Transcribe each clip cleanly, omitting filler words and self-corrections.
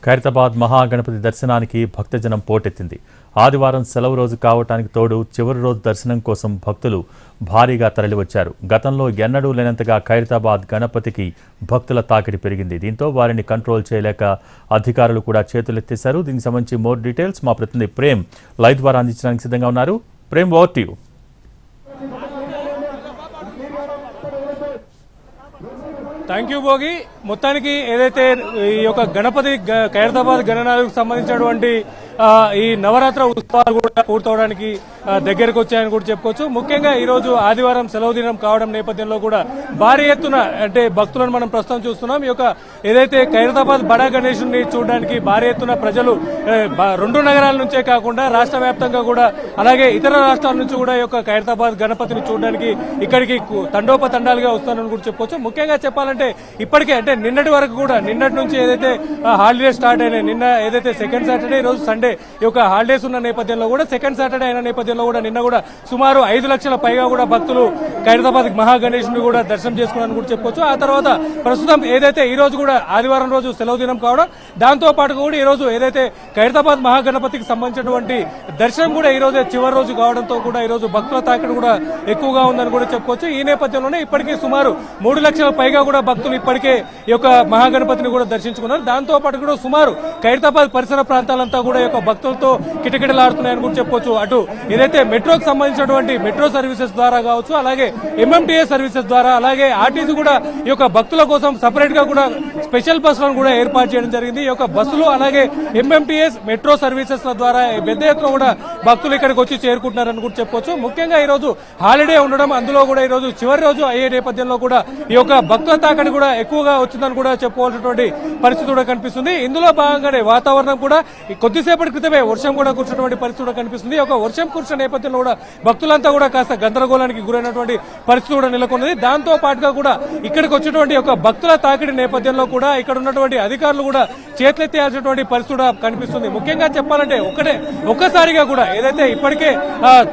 ఖైరతాబాద్ మహాగణపతి దర్శనానికి భక్తజనం పోటెత్తింది. ఆదివారం సెలవు రోజు కావటానికి తోడు చివరి రోజు దర్శనం కోసం భక్తులు భారీగా తరలివచ్చారు. గతంలో ఎన్నడూ లేనంతగా ఖైరతాబాద్ గణపతికి భక్తుల తాకిడి పెరిగింది. దీంతో వారిని కంట్రోల్ చేయలేక అధికారులు కూడా చేతులెత్తేశారు. దీనికి సంబంధించి మోర్ డీటెయిల్స్ మా ప్రతినిధి ప్రేమ్ లైవ్ ద్వారా అందించడానికి సిద్ధంగా ఉన్నారు. Prem, over to you. Thank you Bhogi. మొత్తానికి ఏదైతే ఈ యొక్క గణపతి ఖైరతాబాద్ గణనాథుకు సంబంధించినటువంటి ఈ నవరాత్రి ఉత్సవాలు కూడా పూర్తవడానికి దగ్గరకు వచ్చాయని కూడా చెప్పుకోవచ్చు. ముఖ్యంగా ఈ రోజు ఆదివారం సెలవు దినం కావడం నేపథ్యంలో కూడా భారీ ఎత్తున అంటే భక్తులను మనం ప్రస్తుతం చూస్తున్నాం. ఈ యొక్క ఏదైతే ఖైరతాబాద్ బడా గణేశుని చూడడానికి భారీ ఎత్తున ప్రజలు రెండు నగరాల నుంచే కాకుండా రాష్ట్ర వ్యాప్తంగా కూడా అలాగే ఇతర రాష్ట్రాల నుంచి కూడా ఈ యొక్క ఖైరతాబాద్ గణపతిని చూడడానికి ఇక్కడికి తండోపతండాలుగా వస్తారని కూడా చెప్పుకోవచ్చు. ముఖ్యంగా చెప్పాలంటే ఇప్పటికే అంటే నిన్నటి నుంచి ఏదైతే హాలిడే స్టార్ట్ అయినాయి, నిన్న ఏదైతే సెకండ్ సాటర్డే, ఈ రోజు సండే ఈ యొక్క హాలిడేస్ ఉన్న నేపథ్యంలో కూడా సెకండ్ సాటర్డే అయిన నేపథ్యంలో కూడా నిన్న కూడా సుమారు 5 లక్షల పైగా కూడా భక్తులు ఖైరతాబాద్ మహాగణేశుని కూడా దర్శనం చేసుకున్నారని కూడా చెప్పుకోవచ్చు. ఆ తర్వాత ప్రస్తుతం ఏదైతే ఈ రోజు కూడా ఆదివారం రోజు సెలవు దినం కావడం, దాంతో పాటు కూడా ఈ రోజు ఏదైతే ఖైరతాబాద్ మహాగణపతికి సంబంధించినటువంటి దర్శనం కూడా ఈ రోజే చివరి రోజు కావడంతో కూడా ఈ రోజు భక్తుల తాకిడి కూడా ఎక్కువగా ఉందని కూడా చెప్పుకోవచ్చు. ఈ నేపథ్యంలోనే ఇప్పటికీ సుమారు 3 లక్షల పైగా కూడా భక్తులు ఇప్పటికే ఈ యొక్క మహాగణపతిని కూడా దర్శించుకున్నారు. దాంతో పాటు కూడా సుమారు ఖైరతాబాద్ పరిసర ప్రాంతాలంతా కూడా ఈ యొక్క భక్తులతో కిటకిటలాడుతున్నాయని కూడా చెప్పుకోవచ్చు. అటు ఏదైతే మెట్రోకి సంబంధించినటువంటి మెట్రో సర్వీసెస్ ద్వారా కావచ్చు, అలాగే ఎంఎంటీఎస్ సర్వీసెస్ ద్వారా, అలాగే ఆర్టీసీ కూడా ఈ యొక్క భక్తుల కోసం సపరేట్ గా కూడా స్పెషల్ బస్సులను కూడా ఏర్పాటు చేయడం జరిగింది. ఈ యొక్క బస్సులు అలాగే ఎంఎంటీఎస్ మెట్రో సర్వీసెస్ ద్వారా పెద్ద ఎత్తున కూడా భక్తులు ఇక్కడికి వచ్చి చేరుకుంటున్నారని కూడా చెప్పుకోవచ్చు. ముఖ్యంగా ఈ రోజు హాలిడే ఉండడం, అందులో కూడా ఈ రోజు చివరి రోజు అయ్యే నేపథ్యంలో కూడా ఈ యొక్క భక్తుల తాకిడి కూడా ఎక్కువగా వచ్చిందని కూడా చెప్పుకోవాల్సినటువంటి పరిస్థితి కూడా కనిపిస్తుంది. ఇందులో భాగంగానే వాతావరణం కూడా కొద్దిసేపటి క్రితమే వర్షం కూడా కురిసినటువంటి పరిస్థితి కూడా కనిపిస్తుంది. ఒక వర్షం కురిసిన నేపథ్యంలో కూడా భక్తులంతా కూడా కాస్త గందరగోళానికి గురైనటువంటి పరిస్థితి కూడా నెలకొన్నది. దాంతో పాటుగా కూడా ఇక్కడికి వచ్చినటువంటి ఒక భక్తుల తాకిడి నేపథ్యంలో కూడా ఇక్కడ ఉన్నటువంటి అధికారులు కూడా చేతులెత్తేయాల్సినటువంటి పరిస్థితి కూడా కనిపిస్తుంది. ముఖ్యంగా చెప్పాలంటే ఒక్కసారిగా కూడా ఏదైతే ఇప్పటికే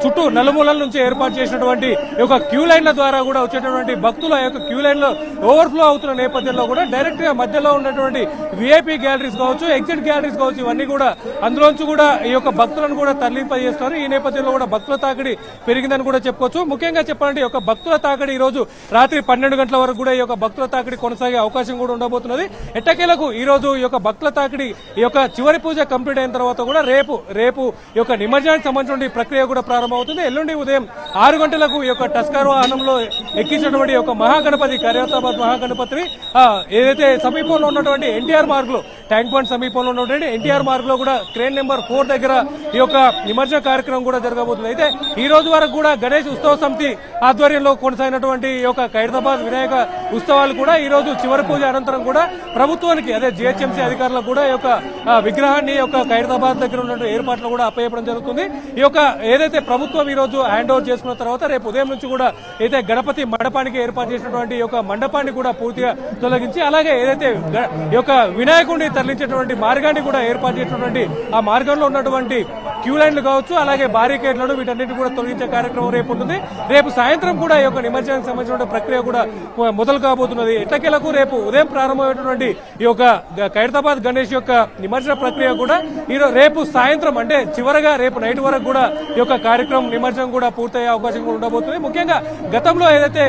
చుట్టూ నలుమూలల నుంచి ఏర్పాటు చేసినటువంటి ఒక క్యూ లైన్ల ద్వారా కూడా వచ్చేటటువంటి భక్తుల యొక్క క్యూ లైన్ లో ఓవర్ఫ్లో అవుతున్న నేపథ్యంలో కూడా డైరెక్ట్ గా మధ్యలో ఉన్నటువంటి విఐపీ గ్యాలరీస్ కావచ్చు, ఎగ్జిట్ గ్యాలరీస్ కావచ్చు, ఇవన్నీ కూడా అందులోంచి కూడా ఈ యొక్క భక్తులను కూడా తరలింపజేస్తున్నారు. ఈ నేపథ్యంలో కూడా భక్తుల తాకిడి పెరిగిందని కూడా చెప్పుకోవచ్చు. ముఖ్యంగా చెప్పాలంటే ఈ యొక్క భక్తుల తాకిడి ఈ రోజు రాత్రి 12 గంటల వరకు కూడా ఈ యొక్క భక్తుల తాకిడి కొనసాగే అవకాశం కూడా ఉండబోతున్నది. ఎట్టకేలకు ఈ రోజు ఈ యొక్క భక్తుల తాకిడి ఈ యొక్క చివరి పూజ కంప్లీట్ అయిన తర్వాత కూడా రేపు ఈ యొక్క నిమజ్జనానికి సంబంధించిన ప్రక్రియ కూడా ప్రారంభమవుతుంది. ఎల్లుండి ఉదయం 6 గంటలకు ఈ యొక్క టస్కర్ వాహనంలో ఎక్కించినటువంటి ఈ యొక్క మహాగణపతి ఖైరతాబాద్ మహాగణపతిని ఏదైతే సమీపంలో ఉన్నటువంటి ఎన్టీఆర్ మార్గ్ లో, ట్యాంక్ బండ్ సమీపంలో ఉన్నటువంటి ఎన్టీఆర్ మార్గ్ లో కూడా క్రేన్ నెంబర్ 4 దగ్గర ఈ యొక్క నిమజ్జన కార్యక్రమం కూడా జరగబోతుంది. అయితే ఈ రోజు వరకు కూడా గణేష్ ఉత్సవ సమితి ఆధ్వర్యంలో కొనసాగినటువంటి ఈ యొక్క ఖైరతాబాద్ వినాయక ఉత్సవాలు కూడా ఈ రోజు చివరి పూజ అనంతరం కూడా ప్రభుత్వానికి అదే జిహెచ్ఎంసీ అధికారులకు కూడా ఈ యొక్క విగ్రహాన్ని యొక్క ఖైరతాబాద్ దగ్గర ఉన్నటువంటి ఏర్పాట్లు కూడా అప్పయ్యడం జరుగుతుంది. ఈ యొక్క ఏదైతే ప్రభుత్వం ఈ రోజు హ్యాండ్ ఓవర్ చేసుకున్న తర్వాత రేపు ఉదయం నుంచి కూడా ఏదైతే గణపతి మండపానికి ఏర్పాటు చేసినటువంటి ఈ యొక్క మండపాన్ని కూడా పూర్తిగా తొలగించి, అలాగే ఏదైతే ఈ యొక్క వినాయకుడిని తరలించేటువంటి మార్గాన్ని కూడా ఏర్పాటు చేసినటువంటి ఆ మార్గంలో ఉన్నటువంటి క్యూ లైన్లు కావచ్చు, అలాగే బారికేడ్లను వీటన్నిటిని కూడా తొలగించే కార్యక్రమం రేపు ఉంటుంది. రేపు సాయంత్రం కూడా ఈ యొక్క నిమజ్జనానికి సంబంధించిన ప్రక్రియ కూడా మొదలు కాబోతున్నది. ఎట్టకేలకు రేపు ఉదయం ప్రారంభమైనటువంటి ఈ యొక్క ఖైరతాబాద్ గణేష్ యొక్క నిమజ్జన ప్రక్రియ కూడా రేపు సాయంత్రం అంటే చివరగా రేపు నైట్ వరకు కూడా ఈ యొక్క కార్యక్రమం నిమజ్జనం కూడా పూర్తయ్యే అవకాశం కూడా ఉండబోతుంది. ముఖ్యంగా గతంలో ఏదైతే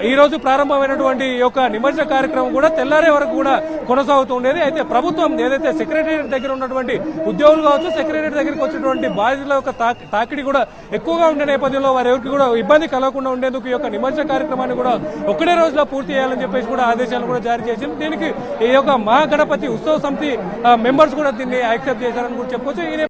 ఈ రోజు ప్రారంభమైనటువంటి ఈ యొక్క నిమజ్జన కార్యక్రమం కూడా తెల్లారే వరకు కూడా కొనసాగుతుండేది. అయితే ప్రభుత్వం ఏదైతే సెక్రటేరియట్ దగ్గర ఉన్నటువంటి ఉద్యోగులు కావచ్చు, సెక్రటేరియట్ దగ్గరికి వచ్చినటువంటి బాధితుల యొక్క తాకిడి కూడా ఎక్కువగా ఉండే నేపథ్యంలో వారెవరికి కూడా ఇబ్బంది కలగకుండా ఉండేందుకు ఈ యొక్క నిమజ్జన కార్యక్రమాన్ని కూడా ఒక్కడే రోజులో పూర్తి చేయాలని చెప్పేసి కూడా ఆదేశాలు కూడా జారీ చేసింది. దీనికి ఈ యొక్క మహాగణపతి ఉత్సవ సమితి మెంబర్స్ కూడా దీన్ని యాక్సెప్ట్ చేశారని కూడా చెప్పుకోవచ్చు.